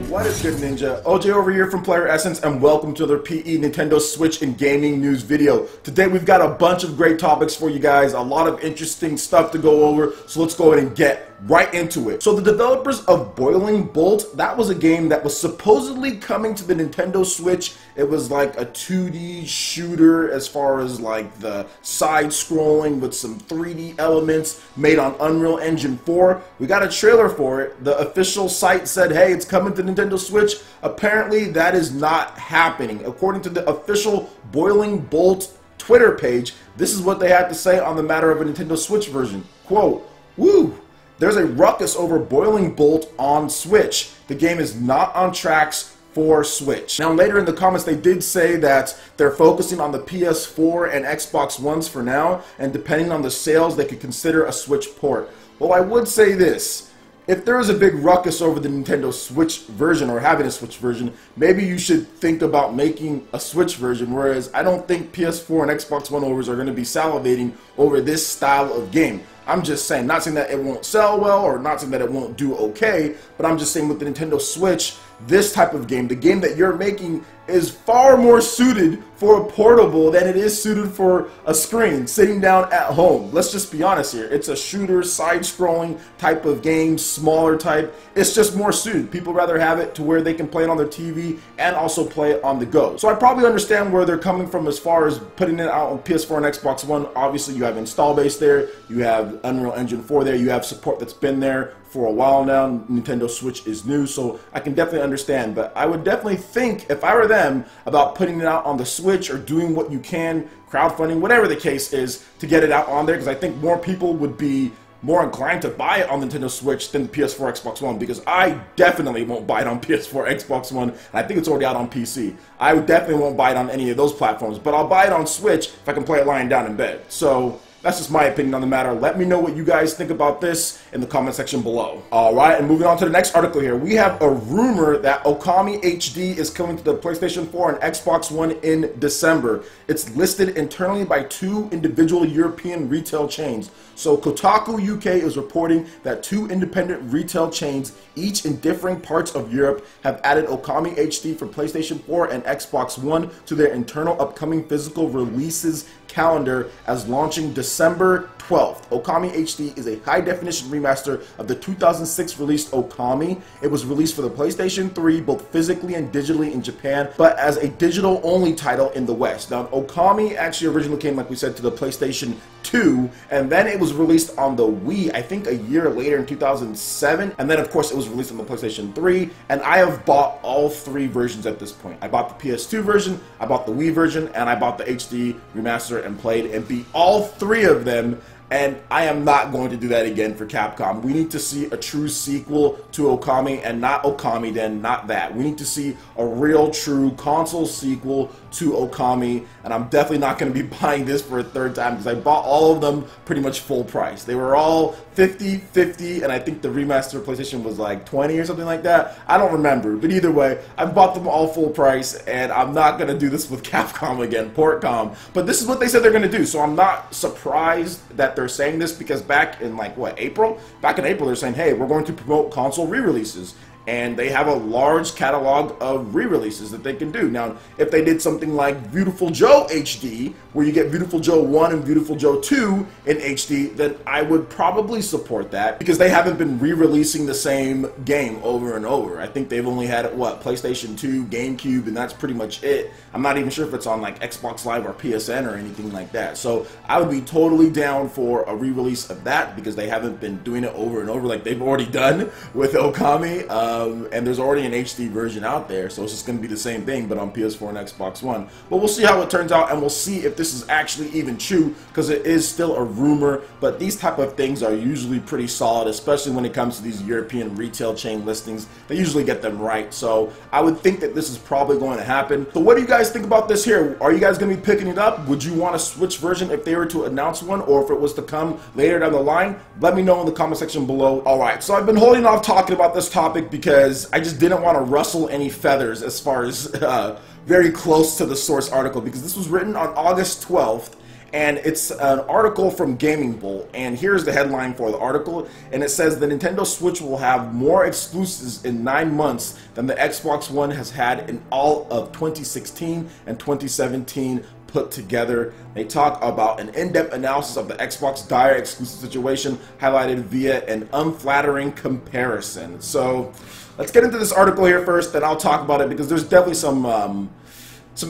What is good, Ninja? OJ over here from PlayerEssence, and welcome to another PE Nintendo Switch and gaming news video. Today we've got a bunch of great topics for you guys, a lot of interesting stuff to go over, so let's go ahead and get right into it. So the developers of Boiling Bolt, that was a game that was supposedly coming to the Nintendo Switch. It was like a 2D shooter as far as like the side scrolling with some 3D elements made on Unreal Engine 4. We got a trailer for it. The official site said, hey, it's coming to Nintendo Switch. Apparently that is not happening. According to the official Boiling Bolt Twitter page, this is what they had to say on the matter of a Nintendo Switch version. Quote, "Woo! There's a ruckus over Boiling Bolt on Switch. The game is not on tracks for Switch." Now later in the comments they did say that they're focusing on the PS4 and Xbox Ones for now, and depending on the sales they could consider a Switch port. Well, I would say this. If there is a big ruckus over the Nintendo Switch version or having a Switch version, maybe you should think about making a Switch version, whereas I don't think PS4 and Xbox One owners are going to be salivating over this style of game. I'm just saying, not saying that it won't sell well or not saying that it won't do okay, but I'm just saying with the Nintendo Switch, this type of game, the game that you're making, is far more suited for a portable than it is suited for a screen, sitting down at home. Let's just be honest here. It's a shooter, side-scrolling type of game, smaller type. It's just more suited. People rather have it to where they can play it on their TV and also play it on the go. So I probably understand where they're coming from as far as putting it out on PS4 and Xbox One. Obviously, you have install base there. You have Unreal Engine 4 there. You have support that's been there for a while now. Nintendo Switch is new, so I can definitely understand. But I would definitely think, if I were them, about putting it out on the Switch or doing what you can, crowdfunding, whatever the case is, to get it out on there, because I think more people would be more inclined to buy it on Nintendo Switch than PS4, Xbox One, because I definitely won't buy it on PS4, Xbox One, and I think it's already out on PC. I definitely won't buy it on any of those platforms, but I'll buy it on Switch if I can play it lying down in bed. So that's just my opinion on the matter. Let me know what you guys think about this in the comment section below. Alright, and moving on to the next article here. We have a rumor that Okami HD is coming to the PlayStation 4 and Xbox One in December. It's listed internally by two individual European retail chains. So Kotaku UK is reporting that two independent retail chains, each in differing parts of Europe, have added Okami HD for PlayStation 4 and Xbox One to their internal upcoming physical releases calendar as launching December 12th. Okami HD is a high-definition remaster of the 2006 released Okami. It was released for the PlayStation 3 both physically and digitally in Japan, but as a digital-only title in the West. Now, Okami actually originally came, like we said, to the PlayStation 2, and then it was released on the Wii, I think a year later in 2007, and then of course it was released on the PlayStation 3, and I have bought all three versions at this point. I bought the PS2 version, I bought the Wii version, and I bought the HD remaster and played and beat all three of them. And I am not going to do that again for Capcom. We need to see a true sequel to Okami, and not Okami then, not that. We need to see a real true console sequel to Okami, and I'm definitely not going to be buying this for a third time because I bought all of them pretty much full price. They were all $50, and I think the remaster PlayStation was like $20 or something like that. I don't remember, but either way, I bought them all full price, and I'm not going to do this with Capcom again, Portcom. But this is what they said they're going to do, so I'm not surprised that they're saying this, because back in like what, April? Back in April they're saying, hey, we're going to promote console re-releases. And they have a large catalog of re-releases that they can do. Now, if they did something like Beautiful Joe HD, where you get Beautiful Joe 1 and Beautiful Joe 2 in HD, then I would probably support that, because they haven't been re-releasing the same game over and over. I think they've only had, what, PlayStation 2, GameCube, and that's pretty much it. I'm not even sure if it's on like Xbox Live or PSN or anything like that. So I would be totally down for a re-release of that, because they haven't been doing it over and over like they've already done with Okami. And there's already an HD version out there, so it's just going to be the same thing, but on PS4 and Xbox One. But we'll see how it turns out, and we'll see if this is actually even true, because it is still a rumor. But these type of things are usually pretty solid, especially when it comes to these European retail chain listings. They usually get them right, so I would think that this is probably going to happen. So what do you guys think about this here? Are you guys going to be picking it up? Would you want a Switch version if they were to announce one, or if it was to come later down the line? Let me know in the comment section below. Alright, so I've been holding off talking about this topic because I just didn't want to rustle any feathers as far as very close to the source article, because this was written on August 12th, and it's an article from Gaming Bolt, and here's the headline for the article, and it says the Nintendo Switch will have more exclusives in 9 months than the Xbox One has had in all of 2016 and 2017 put together. They talk about an in-depth analysis of the Xbox dire exclusive situation highlighted via an unflattering comparison. So let's get into this article here first, then I'll talk about it, because there's definitely some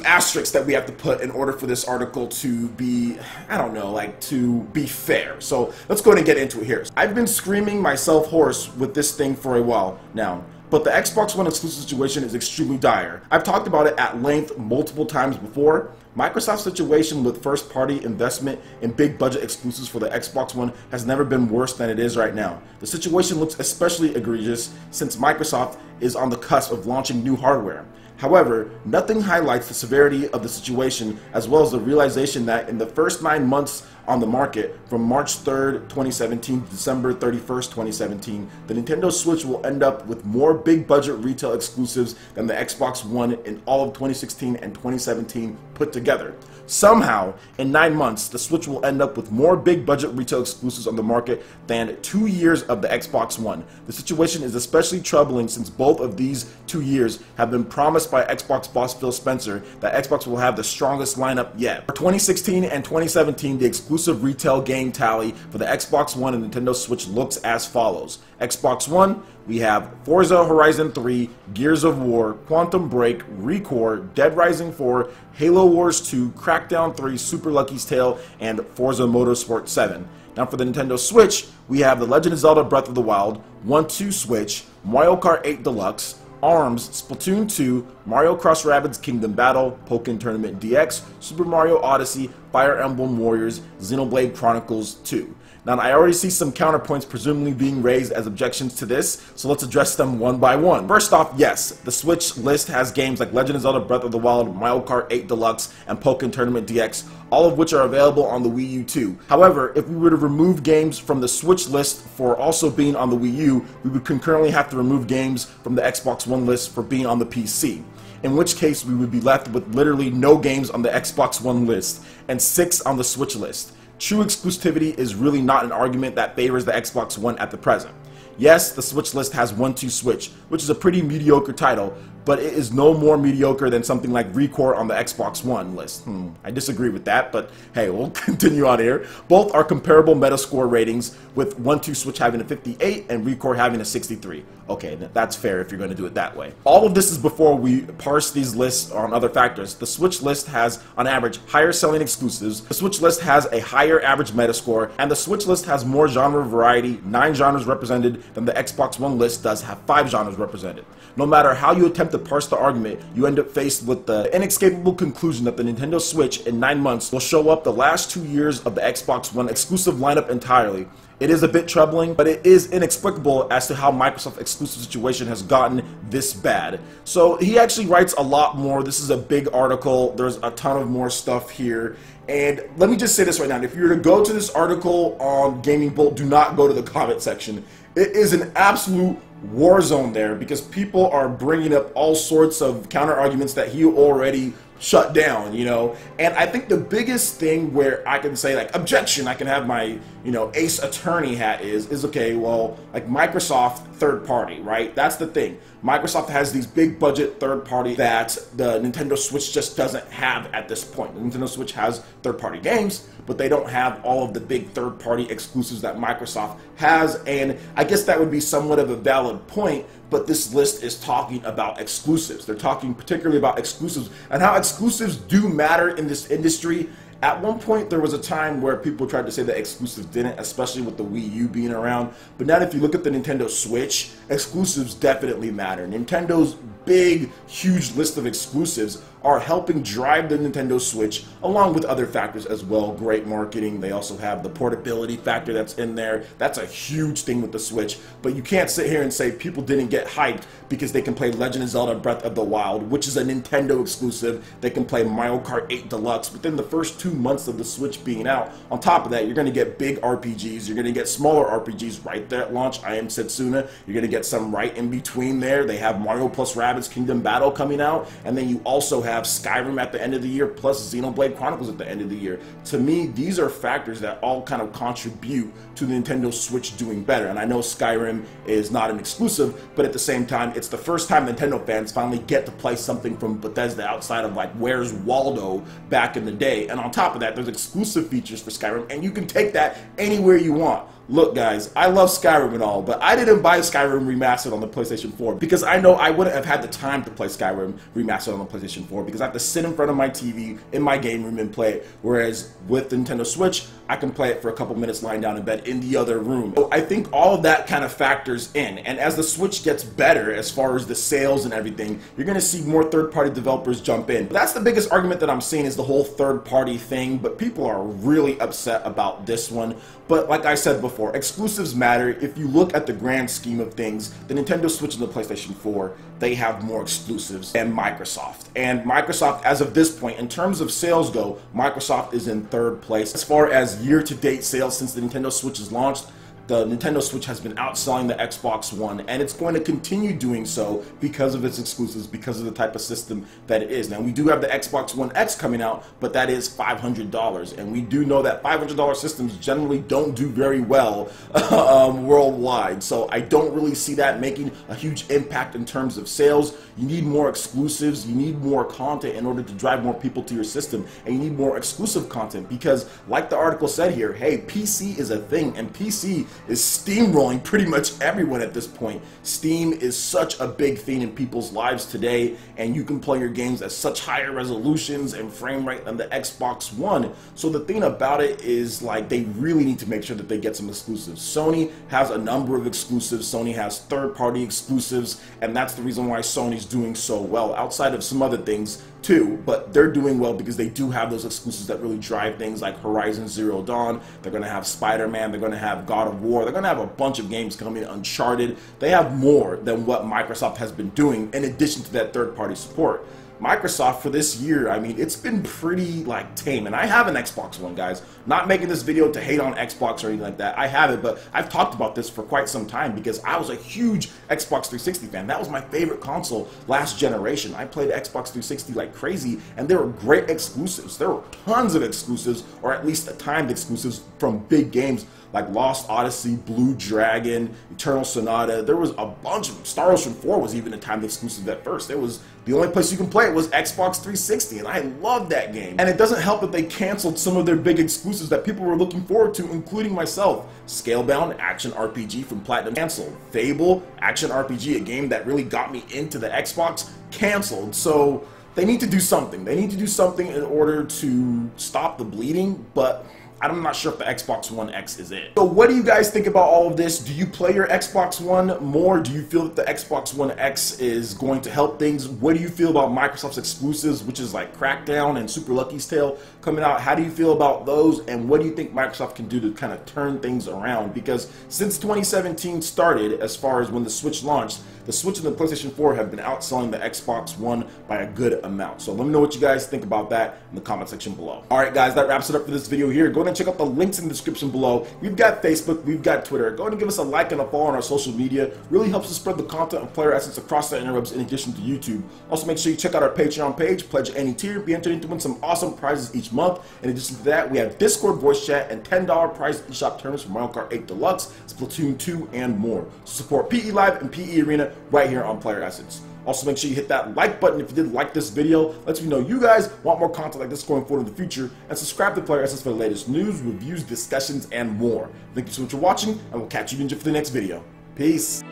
asterisks that we have to put in order for this article to be, I don't know, like to be fair. So let's go ahead and get into it here. I've been screaming myself hoarse with this thing for a while now, but the Xbox One exclusive situation is extremely dire. I've talked about it at length multiple times before. Microsoft's situation with first-party investment in big-budget exclusives for the Xbox One has never been worse than it is right now. The situation looks especially egregious since Microsoft is on the cusp of launching new hardware. However, nothing highlights the severity of the situation, as well as the realization that in the first 9 months on the market, from March 3rd, 2017 to December 31st, 2017, the Nintendo Switch will end up with more big-budget retail exclusives than the Xbox One in all of 2016 and 2017 put together. Somehow, in 9 months, the Switch will end up with more big-budget retail exclusives on the market than 2 years of the Xbox One. The situation is especially troubling since both of these 2 years have been promised by Xbox boss Phil Spencer that Xbox will have the strongest lineup yet. For 2016 and 2017, the exclusive retail game tally for the Xbox One and Nintendo Switch looks as follows. Xbox One, we have Forza Horizon 3, Gears of War, Quantum Break, ReCore, Dead Rising 4, Halo Wars 2, Crackdown 3, Super Lucky's Tale, and Forza Motorsport 7. Now for the Nintendo Switch, we have The Legend of Zelda Breath of the Wild, 1-2 Switch, Mario Kart 8 Deluxe, ARMS, Splatoon 2, Mario Cross Rabbids Kingdom Battle, Pokken Tournament DX, Super Mario Odyssey, Fire Emblem Warriors, Xenoblade Chronicles 2. Now, I already see some counterpoints presumably being raised as objections to this, so let's address them one by one. First off, yes, the Switch list has games like Legend of Zelda Breath of the Wild, Mario Kart 8 Deluxe, and Pokken Tournament DX, all of which are available on the Wii U too. However, if we were to remove games from the Switch list for also being on the Wii U, we would concurrently have to remove games from the Xbox One list for being on the PC. In which case, we would be left with literally no games on the Xbox One list, and 6 on the Switch list. True exclusivity is really not an argument that favors the Xbox One at the present. Yes, the Switch list has 1-2 Switch, which is a pretty mediocre title, but it is no more mediocre than something like ReCore on the Xbox One list. I disagree with that, but hey, we'll continue on here. Both are comparable Metascore ratings, with 1-2 Switch having a 58 and ReCore having a 63. Okay, that's fair if you're going to do it that way. All of this is before we parse these lists on other factors. The Switch list has, on average, higher selling exclusives, the Switch list has a higher average Metascore, and the Switch list has more genre variety, 9 genres represented, than the Xbox One list does have 5 genres represented. No matter how you attempt to parse the argument, you end up faced with the inescapable conclusion that the Nintendo Switch in 9 months will show up the last 2 years of the Xbox One exclusive lineup entirely. It is a bit troubling, but it is inexplicable as to how Microsoft's exclusive situation has gotten this bad. So he actually writes a lot more. This is a big article. There's a ton of more stuff here. And let me just say this right now. If you were to go to this article on Gaming Bolt, do not go to the comment section. It is an absolute war zone there because people are bringing up all sorts of counter arguments that he already shut down, you know. And I think the biggest thing where I can say, like, objection, I can have my, you know, ace attorney hat is okay, well, like Microsoft third party, right? That's the thing. Microsoft has these big budget third party that the Nintendo Switch just doesn't have at this point. The Nintendo Switch has third party games, but they don't have all of the big third party exclusives that Microsoft has, and I guess that would be somewhat of a valid point, but this list is talking about exclusives. They're talking particularly about exclusives and how exclusives do matter in this industry. At one point, there was a time where people tried to say that exclusives didn't, especially with the Wii U being around. But now if you look at the Nintendo Switch, exclusives definitely matter. Nintendo's big, huge list of exclusives are helping drive the Nintendo Switch, along with other factors as well. Great marketing. They also have the portability factor that's in there. That's a huge thing with the Switch. But you can't sit here and say people didn't get hyped because they can play Legend of Zelda Breath of the Wild, which is a Nintendo exclusive. They can play Mario Kart 8 Deluxe within the first 2 months of the Switch being out. On top of that, you're going to get big RPGs. You're going to get smaller RPGs right there at launch. I Am Setsuna. You're going to get some right in between there. They have Mario plus Rabbids Kingdom Battle coming out. And then you also have have Skyrim at the end of the year, plus Xenoblade Chronicles at the end of the year. To me, these are factors that all kind of contribute to the Nintendo Switch doing better. And I know Skyrim is not an exclusive, but at the same time, it's the first time Nintendo fans finally get to play something from Bethesda outside of like Where's Waldo back in the day. And on top of that, there's exclusive features for Skyrim, and you can take that anywhere you want. Look guys, I love Skyrim and all, but I didn't buy Skyrim Remastered on the PlayStation 4 because I know I wouldn't have had the time to play Skyrim Remastered on the PlayStation 4 because I have to sit in front of my TV in my game room and play it, whereas with the Nintendo Switch, I can play it for a couple minutes lying down in bed in the other room. So I think all of that kind of factors in, and as the Switch gets better as far as the sales and everything, you're going to see more third-party developers jump in. But that's the biggest argument that I'm seeing is the whole third-party thing, but people are really upset about this one. But like I said before, exclusives matter. If you look at the grand scheme of things, the Nintendo Switch and the PlayStation 4, they have more exclusives than Microsoft. And Microsoft, as of this point, in terms of sales go, Microsoft is in third place. As far as year-to-date sales since the Nintendo Switch is launched, the Nintendo Switch has been outselling the Xbox One, and it's going to continue doing so because of its exclusives, because of the type of system that it is. Now, we do have the Xbox One X coming out, but that is $500, and we do know that $500 systems generally don't do very well worldwide, so I don't really see that making a huge impact in terms of sales. You need more exclusives, you need more content in order to drive more people to your system, and you need more exclusive content because, like the article said here, hey, PC is a thing, and PC is steamrolling pretty much everyone at this point. Steam is such a big thing in people's lives today, and you can play your games at such higher resolutions and frame rate than the Xbox One. So the thing about it is, like, they really need to make sure that they get some exclusives. Sony has a number of exclusives. Sony has third-party exclusives, and that's the reason why Sony's doing so well, outside of some other things too, but they're doing well because they do have those exclusives that really drive things like Horizon Zero Dawn. They're going to have Spider-Man, they're going to have God of War, they're going to have a bunch of games coming, Uncharted. They have more than what Microsoft has been doing in addition to that third-party support. Microsoft for this year, I mean, it's been pretty like tame, and I have an Xbox One, guys. Not making this video to hate on Xbox or anything like that. I have it, but I've talked about this for quite some time because I was a huge Xbox 360 fan. That was my favorite console last generation. I played Xbox 360 like crazy, and there were great exclusives. There were tons of exclusives, or at least timed exclusives from big games like Lost Odyssey, Blue Dragon, Eternal Sonata. There was a bunch of them. Star Ocean 4 was even a timed exclusive at first. It was the only place you can play it was Xbox 360, and I loved that game. And it doesn't help that they canceled some of their big exclusives that people were looking forward to, including myself. Scalebound, action RPG from Platinum, canceled. Fable, action RPG, a game that really got me into the Xbox, canceled. So they need to do something. They need to do something in order to stop the bleeding, but I'm not sure if the Xbox One X is it. So what do you guys think about all of this? Do you play your Xbox One more? Do you feel that the Xbox One X is going to help things? What do you feel about Microsoft's exclusives, which is like Crackdown and Super Lucky's Tale coming out? How do you feel about those? And what do you think Microsoft can do to kind of turn things around? Because since 2017 started, as far as when the Switch launched, the Switch and the PlayStation 4 have been outselling the Xbox One by a good amount. So let me know what you guys think about that in the comment section below. Alright guys, that wraps it up for this video here. Go ahead and check out the links in the description below. We've got Facebook, we've got Twitter. Go ahead and give us a like and a follow on our social media. Really helps us spread the content of PlayerEssence across the interwebs in addition to YouTube. Also make sure you check out our Patreon page, pledge any tier, be entered to win some awesome prizes each month. In addition to that, we have Discord voice chat and $10 prize eShop tournaments for Mario Kart 8 Deluxe, Splatoon 2, and more. So support PE Live and PE Arena right here on PlayerEssence. Also, make sure you hit that like button if you did like this video. Lets me know you guys want more content like this going forward in the future. And subscribe to PlayerEssence for the latest news, reviews, discussions, and more. Thank you so much for watching, and we'll catch you again for the next video. Peace.